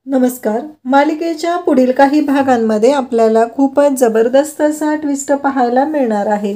नमस्कार. मालिकेच्या पुढील काही भागांमध्ये आपल्याला खूपच जबरदस्त असा ट्विस्ट पाहायला मिळणार आहे.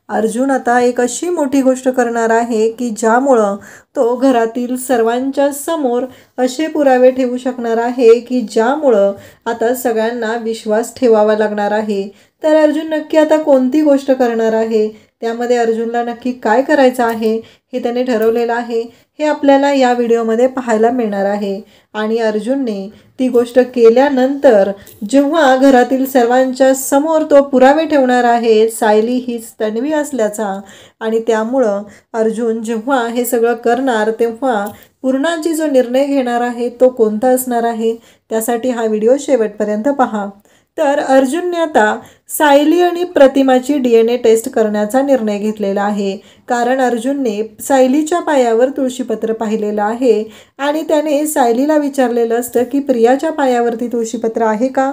अर्जुन आता एक अशी मोठी गोष्ट करणार आहे की ज्यामुळं तो घरातील सर्वांच्या समोर असे पुरावे ठेवू शकणार आहे की ज्यामुळं आता सगळ्यांना विश्वास ठेवावा लागणार आहे. तर अर्जुन नक्की आता कोणती गोष्ट करणार आहे, त्यामध्ये अर्जुनला नक्की काय करायचं आहे हे त्याने ठरवलेलं आहे, हे आपल्याला या व्हिडिओमध्ये पाहायला मिळणार आहे. आणि अर्जुनने ती गोष्ट केल्यानंतर जेव्हा घरातील सर्वांच्या समोर तो पुरावे ठेवणार आहे सायली हीच तन्वी असल्याचा, आणि त्यामुळं अर्जुन जेव्हा हे सगळं करणार तेव्हा पूर्णाची जो निर्णय घेणार आहे तो कोणता असणार आहे, त्यासाठी हा व्हिडिओ शेवटपर्यंत पहा. तर अर्जुनने आता सायली आणि प्रतिमाची DNA टेस्ट करण्याचा निर्णय घेतलेला आहे. कारण अर्जुनने सायलीच्या पायावर तुळशीपत्र पाहिलेलं आहे आणि त्याने सायलीला विचारलेलं असतं की प्रियाच्या पायावरती तुळशीपत्र आहे का.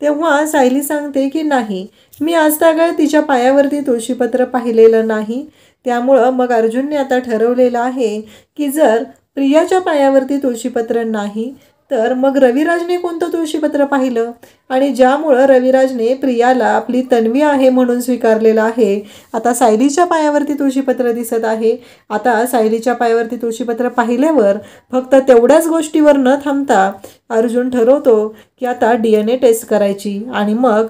तेव्हा सायली सांगते की नाही, मी आजतागायत तिच्या पायावरती तुळशीपत्र पाहिलेलं नाही. त्यामुळं मग अर्जुनने आता ठरवलेलं आहे की जर प्रियाच्या पायावरती तुळशीपत्र नाही तर मग रविराजने कोणतं तुळशीपत्र पाहिलं, आणि ज्यामुळं रविराजने प्रियाला आपली तन्वी आहे म्हणून स्वीकारलेलं आहे. आता सायलीच्या पायावरती तुळशीपत्र दिसत आहे. आता सायलीच्या पायावरती तुळशीपत्र पाहिल्यावर फक्त तेवढ्याच गोष्टीवर न थांबता अर्जुन ठरवतो की आता DNA टेस्ट करायची. आणि मग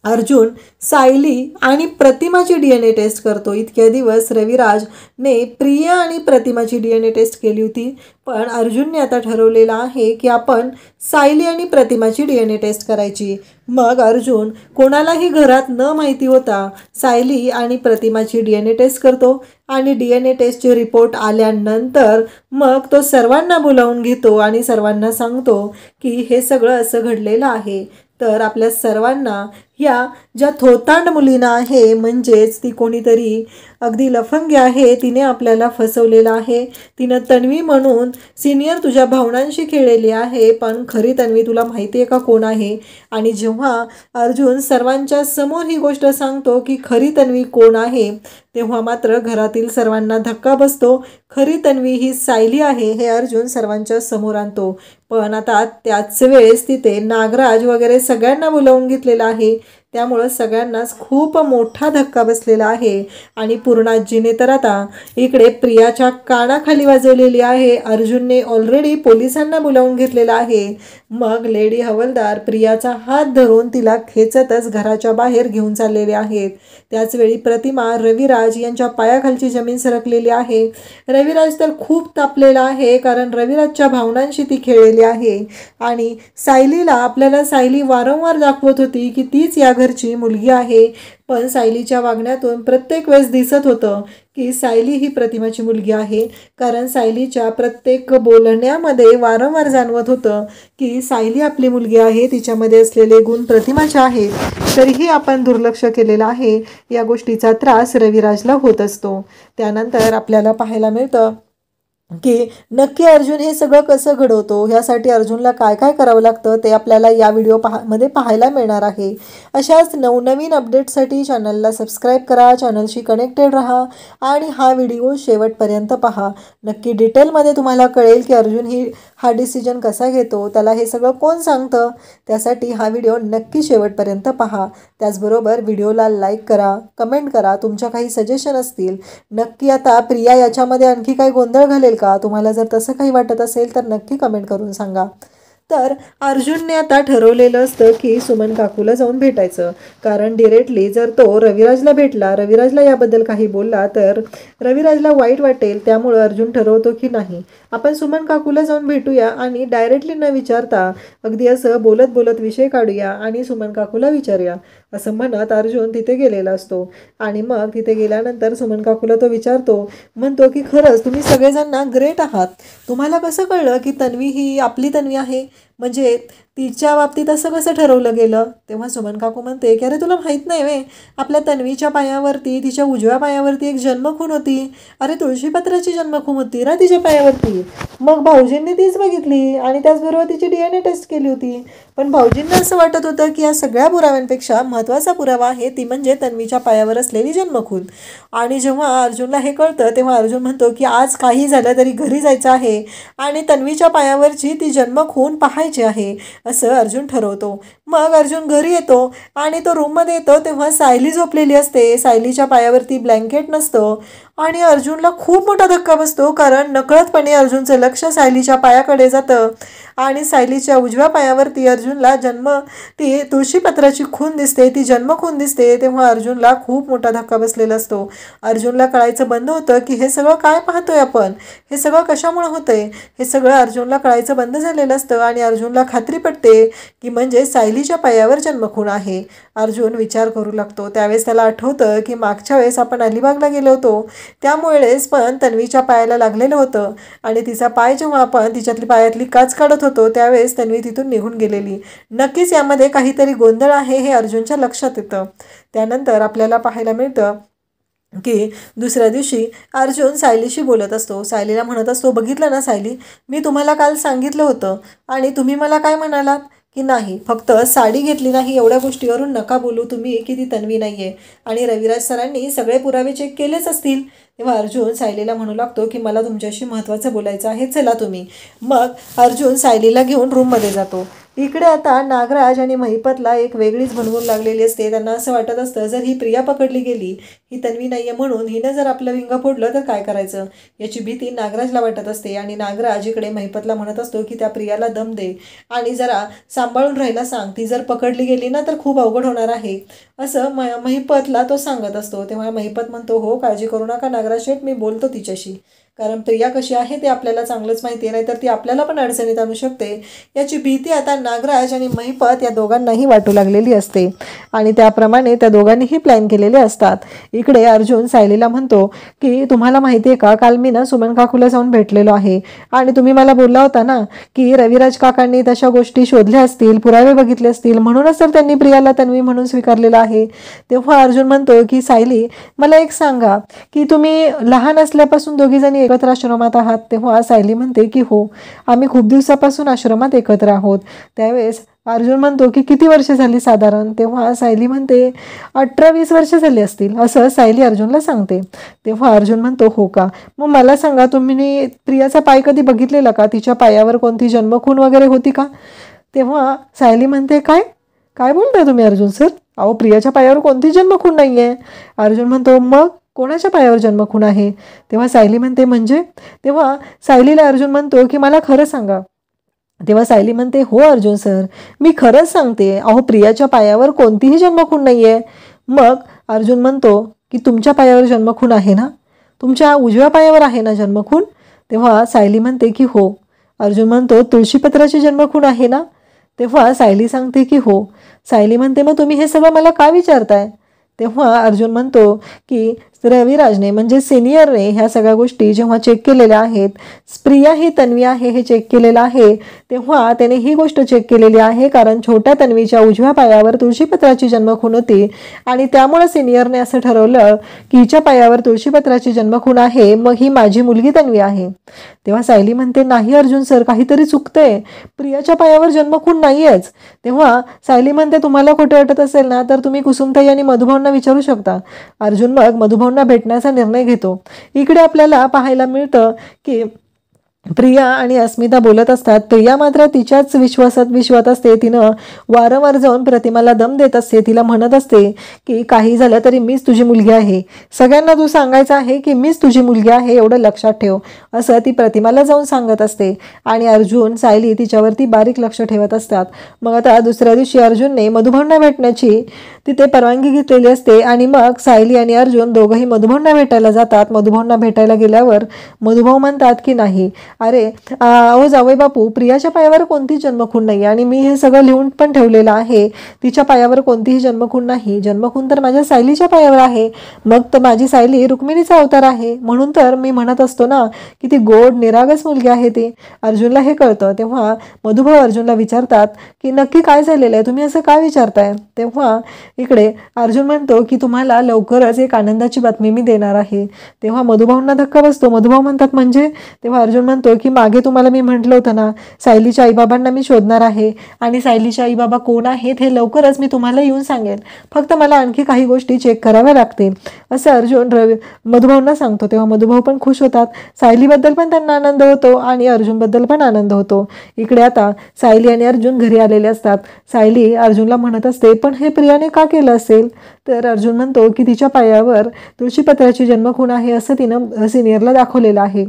अर्जुन सायली आणि प्रतिमाची DNA टेस्ट करतो. इतके दिवस रविराजने प्रिया आणि प्रतिमाची DNA टेस्ट केली होती, पण अर्जुनने आता ठरवलेलं आहे की आपण सायली आणि प्रतिमाची DNA टेस्ट करायची. मग अर्जुन कोणालाही घरात न माहिती होता सायली आणि प्रतिमाची DNA टेस्ट करतो आणि DNA टेस्टचे रिपोर्ट आल्यानंतर मग तो सर्वांना बोलावून घेतो आणि सर्वांना सांगतो की हे सगळं असं घडलेलं आहे. तर आपल्या सर्वांना ह्या ज्या थोतांड मुलीना आहे, म्हणजेच ती कोणीतरी अगदी लफंगी आहे, तिने आपल्याला फसवलेलं आहे. तिनं तन्वी म्हणून सिनियर तुझ्या भावनांशी खेळलेली आहे, पण खरी तन्वी तुला माहिती आहे का कोण आहे. आणि जेव्हा अर्जुन सर्वांच्या समोर ही गोष्ट सांगतो की खरी तन्वी कोण आहे, तेव्हा मात्र घरातील सर्वांना धक्का बसतो. खरी तन्वी ही सायली आहे हे अर्जुन सर्वांच्या समोर आणतो. पण आता त्याच वेळेस तिथे नागराज वगैरे सगळ्यांना बोलावून घेतलेलं आहे. त्यामुळं सगळ्यांनाच खूप मोठा धक्का बसलेला आहे. आणि पूर्णाजीने तर आता इकडे प्रियाच्या कानाखाली वाजवलेली आहे. अर्जुनने ऑलरेडी पोलिसांना बोलावून घेतलेला आहे. मग लेडी हवालदार प्रियाचा हात धरून तिला खेचतच घराच्या बाहेर घेऊन चाललेले आहेत. त्याचवेळी प्रतिमा रविराज यांच्या पायाखालची जमीन सरकलेली आहे. रविराज तर खूप तापलेला आहे, कारण रविराजच्या भावनांशी ती खेळलेली आहे. आणि सायलीला आपल्याला सायली वारंवार दाखवत होती की तीच या घरची मुलगी आहे, पण सायलीच्या वागण्यातून प्रत्येक वेळेस दिसत होतं की सायली ही प्रतिमाची मुलगी आहे. कारण सायलीच्या प्रत्येक बोलण्यामध्ये वारंवार जाणवत होतं की सायली आपली मुलगी आहे, तिच्यामध्ये असलेले गुण प्रतिमाचे आहेत. तरीही आपण दुर्लक्ष केलेलं आहे. या गोष्टीचा त्रास रविराजला होत असतो. त्यानंतर आपल्याला पाहायला मिळतं की नक्की अर्जुन हे सगळं कसं घडवतो, ह्यासाठी अर्जुनला काय काय करावं लागतं ते आपल्याला या व्हिडिओ मध्ये पाहायला मिळणार आहे. अशाच नवनवीन अपडेटसाठी चॅनलला सबस्क्राईब करा, चॅनलशी कनेक्टेड राहा आणि हा व्हिडिओ शेवटपर्यंत पहा. नक्की डिटेलमध्ये तुम्हाला कळेल की अर्जुन हा डिसिजन कसा घेतो, त्याला हे सगळं कोण सांगतं. त्यासाठी हा व्हिडिओ नक्की शेवटपर्यंत पहा. त्याचबरोबर व्हिडिओला लाईक करा, कमेंट करा, तुमच्या काही सजेशन असतील. नक्की आता प्रिया याच्यामध्ये आणखी काही गोंधळ घालेल का, तुम्हाला जर तसं काही वाटत असेल तर नक्की कमेंट करून सांगा. तर अर्जुनने आता ठरवलेलं असतं की सुमन काकूला जाऊन भेटायचं. कारण डिरेक्टली जर तो रविराजला भेटला, रविराजला याबद्दल काही बोलला तर रविराजला वाईट वाटेल. त्यामुळं अर्जुन ठरवतो की नाही, आपण सुमन काकूला जाऊन भेटूया आणि डायरेक्टली न विचारता अगदी असं बोलत बोलत विषय काढूया आणि सुमन काकूला विचारूया, असं म्हणत अर्जुन तिथे गेलेला असतो. आणि मग तिथे गेल्यानंतर सुमन काकूला तो विचारतो, म्हणतो की खरंच तुम्ही सगळेजण ना ग्रेट आहात. तुम्हाला कसं कळलं की तन्वी ही आपली तन्वी आहे, म्हणजे तिच्या बाबतीत असं कसं ठरवलं गेलं. तेव्हा सुमन काकू म्हणते की अरे तुला माहीत नाही वे, आपल्या तन्वीच्या पायावरती, तिच्या उजव्या पायावरती एक जन्मखून होती. अरे तुळशीपत्राची जन्मखून होती ना तिच्या पायावरती. मग भाऊजींनी तीच बघितली आणि त्याचबरोबर तिची DNA टेस्ट केली होती. पण भाऊजींना असं वाटत होतं की या सगळ्या पुराव्यांपेक्षा महत्त्वाचा पुरावा आहे ती म्हणजे तन्वीच्या पायावर असलेली जन्मखून. आणि जेव्हा अर्जुनला हे कळतं तेव्हा अर्जुन म्हणतो की आज काही झालं तरी घरी जायचं आहे आणि तन्वीच्या पायावरची ती जन्मखून पाहायची पाहायची आहे असं अर्जुन ठरवतो. मग अर्जुन घरी येतो आणि तो रूममध्ये येतो तेव्हा सायली झोपलेली असते. सायलीच्या पायावरती ब्लँकेट नसतं आणि अर्जुनला खूप मोठा धक्का बसतो, कारण नकळतपणे अर्जुनचं लक्ष सायलीच्या पायाकडे जातं आणि सायलीच्या उजव्या पायावरती अर्जुनला ती तुळशीपत्राची खून दिसते, ती जन्मखून दिसते. तेव्हा अर्जुनला खूप मोठा धक्का बसलेला असतो. अर्जुनला कळायचं बंद होतं की हे सगळं काय पाहतोय आपण, हे सगळं कशामुळे होतंय, हे सगळं अर्जुनला कळायचं बंद झालेलं असतं आणि अर्जुनला खात्री पडते की म्हणजे सायलीच्या पायावर जन्मखून आहे. अर्जुन विचार करू लागतो. त्यावेळेस त्याला आठवतं की मागच्या वेळेस आपण अलिबागला गेलो होतो, त्यामुळेच पण तन्वीच्या पायाला लागलेलं होतं आणि तिचा पाय जेव्हा आपण तिच्यातली पायातली काच काढत होतो त्यावेळेस तन्वी तिथून निघून गेलेली. नक्कीच यामध्ये काहीतरी गोंधळ आहे हे अर्जुनच्या लक्षात येतं. त्यानंतर आपल्याला पाहायला मिळतं की दुसऱ्या दिवशी अर्जुन सायलीशी बोलत असतो. सायलीला म्हणत असतो, बघितलं ना सायली, मी तुम्हाला काल सांगितलं होतं आणि तुम्ही मला काय म्हणालात की नाही, फक्त साडी घेतली नाही एवढ्या गोष्टीवरून नका बोलू तुम्ही की ती तन्वी नाही आहे आणि रविराज सरांनी सगळे पुरावे चेक केलेच असतील. तेव्हा अर्जुन सायलीला म्हणू लागतो की मला तुमच्याशी महत्त्वाचं बोलायचं आहे, चला तुम्ही. मग अर्जुन सायलीला घेऊन रूममध्ये जातो. इकडे आता नागराज आणि महिपतला एक वेगळीच भणवून लागलेली असते. त्यांना असं वाटत असतं जर ही प्रिया पकडली गेली, ही तन्वी नाही आहे म्हणून, हिनं जर आपलं विंग फोडलं तर काय करायचं याची भीती नागराजला वाटत असते. आणि नागराज इकडे महिपतला म्हणत असतो की त्या प्रियाला दम दे आणि जरा सांभाळून राहायला सांग, ती जर पकडली गेली ना तर खूप अवघड होणार आहे असं महिपतला तो सांगत असतो. तेव्हा महिपत म्हणतो, हो काळजी करू नका नागराज शेठ, मी बोलतो तिच्याशी, कारण प्रिया कशी आहे ते आपल्याला चांगलंच माहिती आहे, नाहीतर ती आपल्याला पण अडचणीत आणू शकते याची भीती आता नागराज आणि महिपत या दोघांनाही वाटू लागलेली असते आणि त्याप्रमाणे त्या दोघांनीही प्लॅन केलेले असतात. इकडे अर्जुन सायलीला म्हणतो की तुम्हाला माहिती आहे का, काल मी ना सुमन काकूला जाऊन भेटलेलो आहे आणि तुम्ही मला बोलला होता ना की रविराज काकांनी तशा गोष्टी शोधल्या असतील, पुरावे बघितले असतील, म्हणूनच तर त्यांनी प्रियाला तन्वी म्हणून स्वीकारलेलं आहे. तेव्हा अर्जुन म्हणतो की सायली मला एक सांगा की तुम्ही लहान असल्यापासून दोघीजणी एकत्र आश्रमात आहात. तेव्हा सायली म्हणते की हो, आम्ही खूप दिवसापासून आश्रमात एकत्र आहोत. त्यावेळेस अर्जुन म्हणतो की किती वर्ष झाली साधारण. तेव्हा सायली म्हणते 18-20 वर्ष झाली असतील असं सायली अर्जुनला सांगते. तेव्हा अर्जुन म्हणतो हो का, मग मला सांगा तुम्ही प्रियाचा पाय कधी बघितलेला का, तिच्या पायावर कोणती जन्मखून वगैरे होती का. तेव्हा सायली म्हणते काय काय बोलताय तुम्ही अर्जुन सर, अहो प्रियाच्या पायावर कोणती जन्मखून नाही आहे. अर्जुन म्हणतो मग कोणाच्या पायावर जन्मखून आहे. तेव्हा सायली म्हणते म्हणजे. तेव्हा सायलीला अर्जुन म्हणतो की मला खरं सांगा. तेव्हा सायली म्हणते हो अर्जुन सर, मी खरंच सांगते, अहो प्रियाच्या पायावर कोणतीही जन्मखून नाही आहे. मग अर्जुन म्हणतो की तुमच्या पायावर जन्मखून आहे ना, तुमच्या उजव्या पायावर आहे ना जन्मखून. तेव्हा सायली म्हणते की हो. अर्जुन म्हणतो तुळशीपत्राची जन्मखून आहे ना. तेव्हा सायली सांगते की हो. सायली म्हणते मग तुम्ही हे सगळं मला का विचारताय. तेव्हा अर्जुन म्हणतो की रविराजने म्हणजे सिनियरने ह्या सगळ्या गोष्टी जेव्हा चेक केलेल्या आहेत, प्रिया ही तन्वी आहे हे चेक केलेलं आहे, तेव्हा त्याने ही गोष्ट चेक केलेली आहे कारण छोट्या तन्वीच्या उजव्या पायावर तुळशीपत्राची जन्मखून होती आणि त्यामुळे सिनियरने असं ठरवलं की हिच्या पायावर तुळशीपत्राची जन्मखून आहे, मग ही माझी मुलगी तन्वी आहे. तेव्हा सायली म्हणते नाही अर्जुन सर, काहीतरी चुकतंय, प्रियाच्या पायावर जन्मखून नाहीयेच. तेव्हा सायली म्हणते तुम्हाला खोटं वाटत असेल ना तर तुम्ही कुसुमताई आणि मधुभाऊंना विचारू शकता. अर्जुन मग मधुभाऊंना भेटण्याचा निर्णय घेतो. इकडे आपल्याला पाहायला मिळतं की प्रिया आणि अस्मिता बोलत असतात. प्रिया मात्र तिच्याच विश्वात असते. तिनं वारंवार जाऊन प्रतिमाला दम देत असते. तिला म्हणत असते की काही झालं तरी मीच तुझी मुलगी आहे, सगळ्यांना तू सांगायचं आहे की मीच तुझी मुलगी आहे, एवढं लक्षात ठेव, असं ती प्रतिमाला जाऊन सांगत असते. आणि अर्जुन सायली तिच्यावरती बारीक लक्ष ठेवत असतात. मग आता दुसऱ्या दिवशी अर्जुनने मधुभाऊंना भेटण्याची तिथे परवानगी घेतलेली असते आणि मग सायली आणि अर्जुन दोघंही मधुभाऊंना भेटायला जातात. मधुभाऊंना भेटायला गेल्यावर मधुभाऊ म्हणतात की नाही, अरे अहो जावई बापू, प्रियाच्या पायावर कोणतीच जन्मखून नाही आणि मी हे सगळं लिहून पण ठेवलेलं आहे, तिच्या पायावर कोणतीही जन्मखून नाही, जन्मखून तर माझ्या सायलीच्या पायावर आहे. मग तर माझी सायली रुक्मिणीचा अवतार आहे, म्हणून तर मी म्हणत असतो ना की ती गोड निरागस मुलगी आहे ती. अर्जुनला हे कळतं. तेव्हा मधुभाऊ अर्जुनला विचारतात की नक्की काय झालेलं आहे, तुम्ही असं काय विचारताय. तेव्हा इकडे अर्जुन म्हणतो की तुम्हाला लवकरच एक आनंदाची बातमी मी देणार आहे. तेव्हा मधुभाऊंना धक्का बसतो. मधुभाऊ म्हणतात म्हणजे. तेव्हा अर्जुन म्हणतो म्हणतो की मागे तुम्हाला मी म्हटलं होतं ना, सायलीच्या आईबाबांना मी शोधणार आहे आणि सायलीच्या आईबाबा कोण आहेत हे लवकरच मी तुम्हाला येऊन सांगेन, फक्त मला आणखी काही गोष्टी चेक कराव्या लागतील, असं अर्जुन मधुभाऊंना सांगतो. तेव्हा मधुभाऊ पण खुश होतात. सायलीबद्दल पण त्यांना आनंद होतो आणि अर्जुनबद्दल पण आनंद होतो. इकडे आता सायली आणि अर्जुन घरी आलेले असतात. सायली अर्जुनला म्हणत असते, पण हे प्रियाने का केलं असेल? तर अर्जुन म्हणतो की तिच्या पायावर तुळशीपत्राची जन्मखूण आहे असं तिनं सिनियरला दाखवलेलं आहे.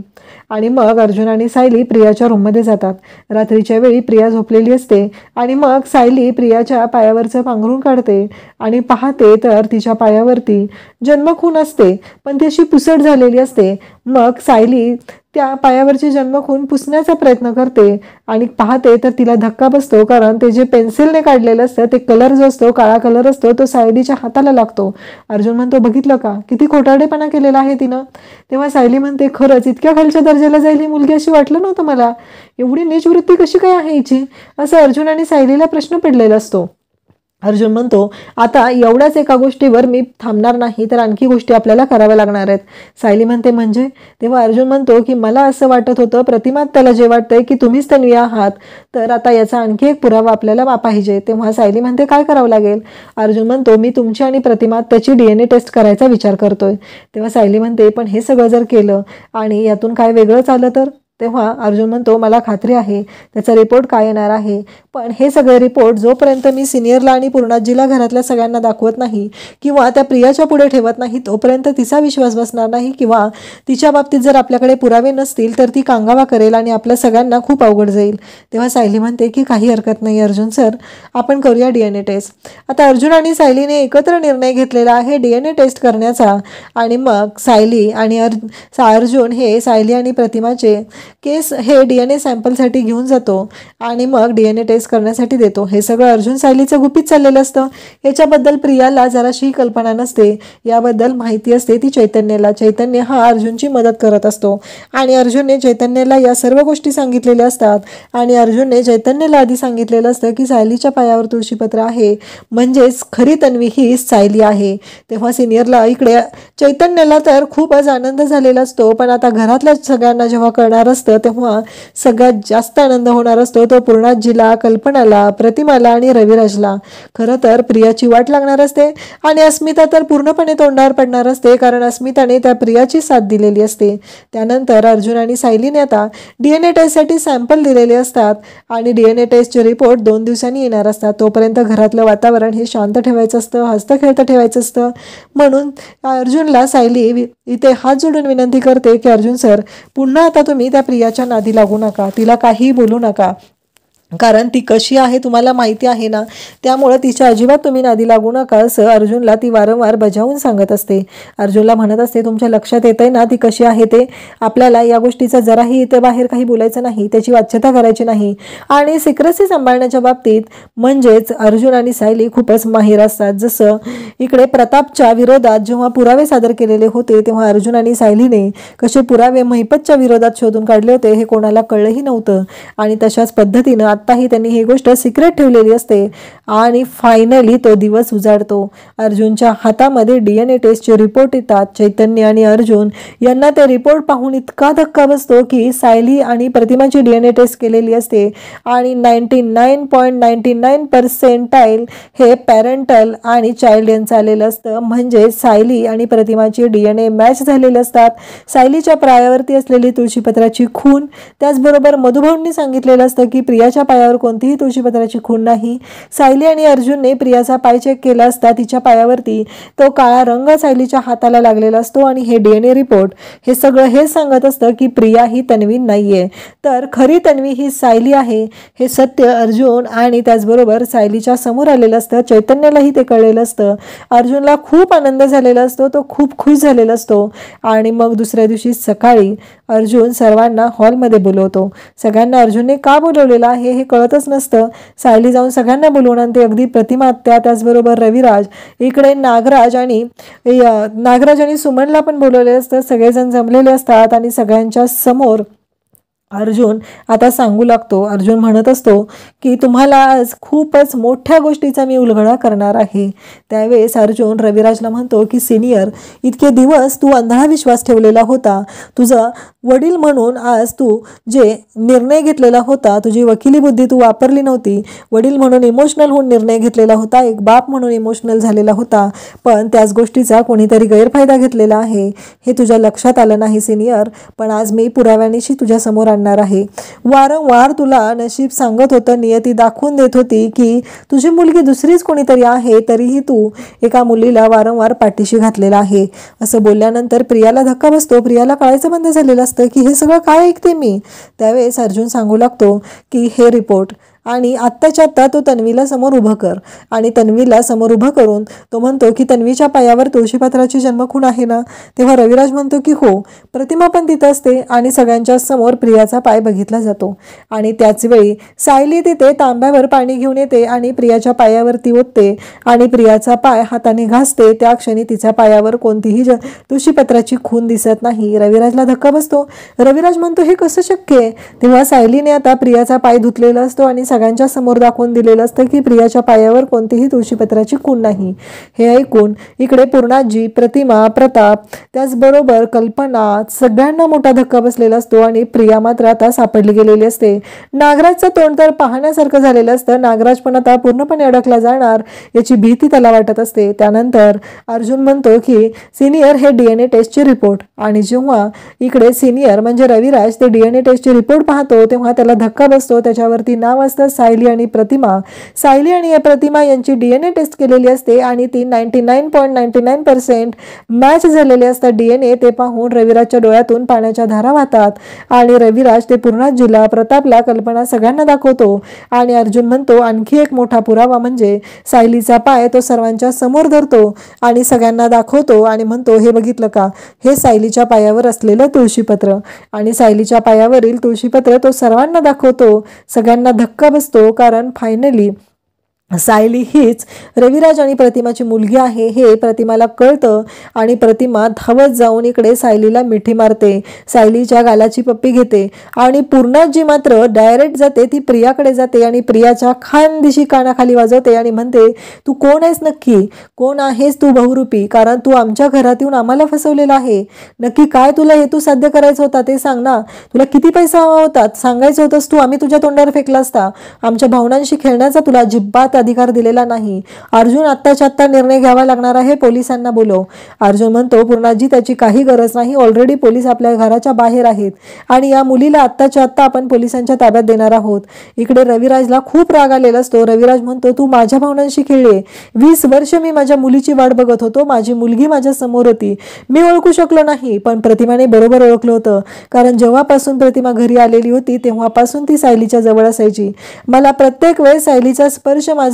आणि मग अर्जुन आणि सायली प्रियाच्या रूममध्ये जातात. रात्रीच्या वेळी प्रिया झोपलेली असते आणि मग सायली प्रियाच्या पायावरचं पांघरून काढते आणि पाहते तर तिच्या पायावरती जन्मखूण असते, पण ती अशी पुसट झालेली असते. मग सायली त्या पायावरची जन्मखूण पुसण्याचा प्रयत्न करते आणि पाहते तर तिला धक्का बसतो, कारण ते जे पेन्सिलने काढलेलं असतं ते कलर जो असतो, काळा कलर असतो, तो सायलीच्या हाताला लागतो. अर्जुन म्हणतो, बघितलं का किती खोटारडेपणा केलेला आहे तिनं? तेव्हा सायली म्हणते, खरंच इतक्या खालच्या दर्जाला जाईल ही मुलगी अशी वाटलं नव्हतं मला. एवढी नीच वृत्ती कशी काय आहे हिची? असं अर्जुन आणि सायलीला प्रश्न पडलेला असतो. अर्जुन म्हणतो, आता एवढ्याच एका गोष्टीवर मी थांबणार नाही, तर आणखी गोष्टी आपल्याला कराव्या लागणार आहेत. सायली म्हणते, म्हणजे? तेव्हा अर्जुन म्हणतो की मला असं वाटत होतं प्रतिमात त्याला जे वाटतंय की तुम्हीच तन्वी आहात, तर आता याचा आणखी एक पुरावा आपल्याला पाहिजे. तेव्हा सायली म्हणते, काय करावं लागेल? अर्जुन म्हणतो, मी तुमची आणि प्रतिमात त्याची DNA टेस्ट करायचा विचार करतोय. तेव्हा सायली म्हणते, पण हे सगळं जर केलं आणि यातून काय वेगळंच आलं तर? तेव्हा अर्जुन म्हणतो, मला खात्री आहे त्याचा रिपोर्ट काय येणार आहे, पण हे सगळे रिपोर्ट जोपर्यंत मी सिनियरला आणि पूर्णाजीला घरातल्या सगळ्यांना दाखवत नाही किंवा त्या प्रियाच्या पुढे ठेवत नाही, तोपर्यंत तिचा विश्वास बसणार नाही किंवा तिच्या बाबतीत जर आपल्याकडे पुरावे नसतील तर ती कांगावा करेल आणि आपल्या सगळ्यांना खूप अवघड जाईल. तेव्हा सायली म्हणते की काही हरकत नाही अर्जुन सर, आपण करूया DNA टेस्ट. आता अर्जुन आणि सायलीने एकत्र निर्णय घेतलेला आहे DNA टेस्ट करण्याचा. आणि मग सायली आणि अर्जुन हे सायली आणि प्रतिमाचे केस हे DNA सॅम्पलसाठी घेऊन जातो आणि मग DNA टेस्ट करण्यासाठी देतो. हे सगळं अर्जुन सायलीचं गुपित चाललेलं असतं. याच्याबद्दल प्रियाला जराशी कल्पना नसते, याबद्दल माहिती असते ती चैतन्यला. चैतन्य हा अर्जुनची मदत करत असतो आणि अर्जुनने चैतन्यला या सर्व गोष्टी सांगितलेल्या असतात. आणि अर्जुनने चैतन्यला आधी सांगितलेलं असतं की सायलीच्या पायावर तुळशीपत्र आहे, म्हणजेच खरी तन्वी ही सायली आहे. तेव्हा सिनियरला इकडे चैतन्यला तर खूपच आनंद झालेला असतो, पण आता घरातल्या सगळ्यांना जेव्हा कळणार असतं तेव्हा सगळ्यात जास्त आनंद होणार असतो तो पूर्णाजीला, कल्पनाला, प्रतिमाला आणि रविराजला. खरं तर प्रियाची वाट लागणार असते आणि अस्मिता तर पूर्णपणे तोंडावर पडणार असते, कारण अस्मिताने त्या प्रियाची साथ दिलेली असते. त्यानंतर अर्जुन आणि सायलीने आता DNA टेस्टसाठी सॅम्पल दिलेले असतात आणि DNA टेस्टचे रिपोर्ट 2 दिवसांनी येणार असतात. तोपर्यंत घरातलं वातावरण हे शांत ठेवायचं असतं, हसतं खेळतं ठेवायचं असतं. म्हणून अर्जुनला सायली इथे हात जोडून विनंती करते की अर्जुन सर, पुन्हा आता तुम्ही त्या प्रियाच्या नादी लागू नका, तिला काहीही बोलू नका, कारण ती कशी आहे तुम्हाला माहिती आहे ना, त्यामुळे तिच्या अजिबात तुम्ही नादी लागू नका, असं अर्जुनला ती वारंवार बजावून सांगत असते. अर्जुनला म्हणत असते, तुमच्या लक्षात येतंय ना ती कशी आहे ते? आपल्याला या गोष्टीचा जराही इथे बाहेर काही बोलायचं नाही, त्याची वाच्यता करायची नाही. आणि सिक्रेसी सांभाळण्याच्या बाबतीत म्हणजेच अर्जुन आणि सायली खूपच माहीर असतात. जसं इकडे प्रतापच्या विरोधात जेव्हा पुरावे सादर केलेले होते तेव्हा अर्जुन आणि सायलीने कसे पुरावे महिपतच्या विरोधात शोधून काढले होते हे कोणाला कळलंही नव्हतं. आणि तशाच पद्धतीनं आत्ताही त्यांनी ही गोष्ट सिक्रेट ठेवलेली असते. आणि फायनली तो दिवस उजाडतो. अर्जुनच्या हातामध्ये DNA टेस्टचे रिपोर्ट येतात. चैतन्य आणि अर्जुन यांना ते रिपोर्ट पाहून इतका धक्का बसतो की सायली आणि प्रतिमाची DNA टेस्ट केलेली असते आणि 99.99% हे पॅरेंटल आणि चाइल्ड यांचं आलेलं असतं. म्हणजे सायली आणि प्रतिमाची DNA मॅच झालेले असतात. सायलीच्या पायावरती असलेली तुळशीपत्राची खून, त्याचबरोबर मधुभाऊंनी सांगितलेलं असतं की प्रियाच्या पायावर कोणतीही तुळशीपत्राची खून नाही. सायली आणि अर्जुनने प्रियाचा पाय चेक केला असता, तिच्या पायावरती तो काळा रंग सायलीच्या हाताला लागलेला असतो. आणि हे DNA रिपोर्ट हे सगळं हे सांगत असतं की प्रिया ही तन्वी नाहीये, तर खरी तन्वी ही सायली आहे. हे सत्य अर्जुन आणि त्याचबरोबर सायलीच्या समोर आलेलं असतं. चैतन्यालाही ते कळलेलं असतं. अर्जुनला खूप आनंद झालेला असतो, तो खूप खुश झालेला असतो. आणि मग दुसऱ्या दिवशी सकाळी अर्जुन सर्वांना हॉलमध्ये बोलवतो. सगळ्यांना अर्जुनने का बोलवलेलं आहे हे कळतच नसतं. सायली जाऊन सगळ्यांना बोलवून आणते, अगदी प्रतिमा आत्या, त्याचबरोबर रविराज, इकडे नागराज आणि सुमनला पण बोलवले असतं. सगळेजण जमलेले असतात आणि सगळ्यांच्या समोर अर्जुन आता सांगू लागतो. अर्जुन म्हणत असतो की तुम्हाला आज खूपच मोठ्या गोष्टीचा मी उलगडा करणार आहे. त्यावेळेस अर्जुन रविराजला म्हणतो की सिनियर, इतके दिवस तू अंधळा विश्वास ठेवलेला होता. तुझा वडील म्हणून आज तू जे निर्णय घेतलेला होता, तुझी वकिली बुद्धी तू वापरली नव्हती. वडील म्हणून इमोशनल होऊन निर्णय घेतलेला होता, एक बाप म्हणून इमोशनल झालेला होता, पण त्याच गोष्टीचा कोणीतरी गैरफायदा घेतलेला आहे. हे तुझ्या लक्षात आलं नाही सिनियर, पण आज मी पुराव्यानिशी तुझ्या समोर आणणार आहे. वारंवार तुला नशीब सांगत होतं, नियती दाखवून देत होती की तुझी मुलगी दुसरीच कोणीतरी आहे, तरीही तू एका मुलीला वारंवार पाठीशी घातलेला आहे. असं बोलल्यानंतर प्रियाला धक्का बसतो. प्रियाला कळायचं बंद झालेलं असतं की हे सगळं काय ऐकते मी. त्यावेळेस अर्जुन सांगू लागतो की हे रिपोर्ट आणि आत्ताच्या आत्ता तो तन्वीला समोर उभं कर. आणि तन्वीला समोर उभं करून तो म्हणतो की तन्वीच्या पायावर तुळशीपत्राची जन्मखूण आहे ना. तेव्हा रविराज म्हणतो की हो, प्रतिमा पण तिथं असते. आणि सगळ्यांच्या समोर प्रियाचा पाय बघितला जातो. आणि त्याच वेळी सायली तिथे तांब्यावर पाणी घेऊन येते आणि प्रियाच्या पायावरती ओतते आणि प्रियाचा पाय हाताने घासते. त्या क्षणी तिच्या पायावर कोणतीही तुळशीपत्राची खून दिसत नाही. रविराजला धक्का बसतो. रविराज म्हणतो हे कसं शक्य आहे. तेव्हा सायलीने आता प्रियाचा पाय धुतलेला असतो आणि सगळ्यांच्या समोर दाखवून दिलेलं असतं की प्रियाच्या पायावर कोणतीही तुळशीपत्राची खूण नाही. हे ऐकून इकडे पूर्णाजी, प्रतिमा, प्रताप, त्याचबरोबर कल्पना, सगळ्यांना मोठा धक्का बसलेला असतो. आणि प्रिया मात्र आता सापडली गेलेली असते. नागराजचं तोंड तर पाहण्यासारखं झालेलं असतं. नागराज पण आता पूर्णपणे अडकला जाणार याची भीती त्याला वाटत असते. त्यानंतर अर्जुन म्हणतो की सिनियर, हे DNA टेस्टचे रिपोर्ट. आणि जेव्हा इकडे सिनियर म्हणजे रविराज ते DNA टेस्टचे रिपोर्ट पाहतो तेव्हा त्याला धक्का बसतो. त्याच्यावरती नाव असतं सायली आणि प्रतिमा. सायली आणि प्रतिमा यांची DNA टेस्ट केलेली असते आणि ती 99.99% मॅच झालेले असतात DNA. ते पाहून रविराजच्या डोळ्यातून पाण्याच्या धारा वाहतात. आणि रविराज ते पूर्णाजीला, प्रतापला, कल्पना सगळ्यांना दाखवतो. आणि अर्जुन म्हणतो आणखी एक मोठा पुरावा म्हणजे सायलीचा पाय तो सर्वांच्या समोर धरतो आणि सगळ्यांना दाखवतो आणि म्हणतो हे बघितलं का, हे सायलीच्या पायावर असलेलं तुळशीपत्र. आणि सायलीच्या पायावरील तुळशीपत्र तो सर्वांना दाखवतो. सगळ्यांना धक्का बसतो, कारण फायनली सायली हीच रविराज आणि प्रतिमाची मुलगी आहे हे प्रतिमाला कळतं. आणि प्रतिमा धावत जाऊन इकडे सायलीला मिठी मारते, सायलीच्या गालाची पप्पी घेते. आणि पूर्णाजी मात्र डायरेक्ट जाते, ती प्रियाकडे जाते आणि प्रियाच्या खानदिशी कानाखाली वाजवते आणि म्हणते तू कोण आहेस नक्की, कोण आहेस तू बहुरूपी, कारण तू आमच्या घरात येऊन आम्हाला फसवलेला आहे. नक्की काय तुला हेतू साध्य करायचा होता ते सांग ना. तुला किती पैसा हवा होता सांगायचं होतंस तू, आम्ही तुझ्या तोंडावर फेकला असता. आमच्या भावनांशी खेळण्याचा तुला अजिबात अधिकार दिलेला नाही. अर्जुन आत्ताच्या आत्ता निर्णय घ्यावा लागणार आहे, पोलिसांना बोलव. अर्जुन म्हणतो पूर्णाजी त्याची काही गरज नाही, ऑलरेडी पोलीस आपल्या घराच्या बाहेर आहेत आणि या मुलीला आत्ताच्या आत्ता आपण पोलिसांच्या ताब्यात देणार आहोत. इकडे रविराजला खूप राग आलेला असतो. रविराज म्हणतो तू माझ्या भावनांशी खेळले. 20 वर्ष मी माझ्या मुलीची वाट बघत होतो, माझी मुलगी माझ्या समोर होती, मी ओळखू शकलो नाही. पण प्रतिमाने बरोबर ओळखलं होतं, कारण जेव्हापासून प्रतिमा घरी आलेली होती तेव्हापासून ती सायलीच्या जवळ असायची. मला प्रत्येक वेळेस सायलीचा स्पर्श माझा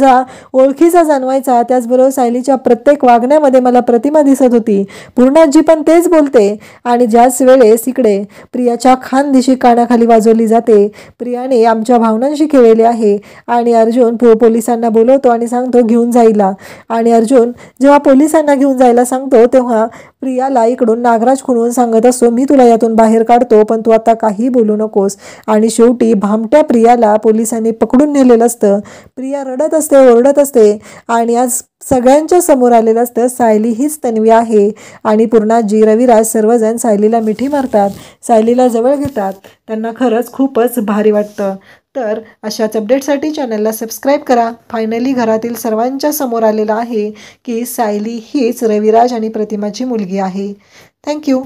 ओळखीचा जाणवायचा. त्याचबरोबर सायलीच्या प्रत्येक वागण्यामध्ये मला प्रतिमा दिसत होती. पूर्णाजी पण तेच बोलते. आणि ज्याच वेळेस इकडे प्रियाच्या खानदिशी कानाखाली वाजवली जाते. प्रियाने आमच्या भावनांशी खेळलेले आहे. आणि अर्जुन पोलिसांना बोलवतो आणि सांगतो घेऊन जायला. आणि अर्जुन जेव्हा पोलिसांना घेऊन जायला सांगतो तेव्हा प्रियाला इकडून नागराज खुणवून सांगत असतो मी तुला यातून बाहेर काढतो, पण तू आता काही बोलू नकोस. आणि शेवटी भामट्या प्रियाला पोलिसांनी पकडून नेलेलं असतं. प्रिया रडत असते, ओरडत असते. आणि आज सगळ्यांच्या समोर आलेलं असतं सायली हीच तन्वी आहे. आणि पूर्णाजी, रविराज सर्वजण सायलीला मिठी मारतात, सायलीला जवळ घेतात. त्यांना खरंच खूपच भारी वाटतं. तर अशाच अपडेटसाठी चॅनलला सबस्क्राईब करा. फायनली घरातील सर्वांच्या समोर आलेलं आहे की सायली हीच रविराज आणि प्रतिमाची मुलगी आहे. थँक्यू.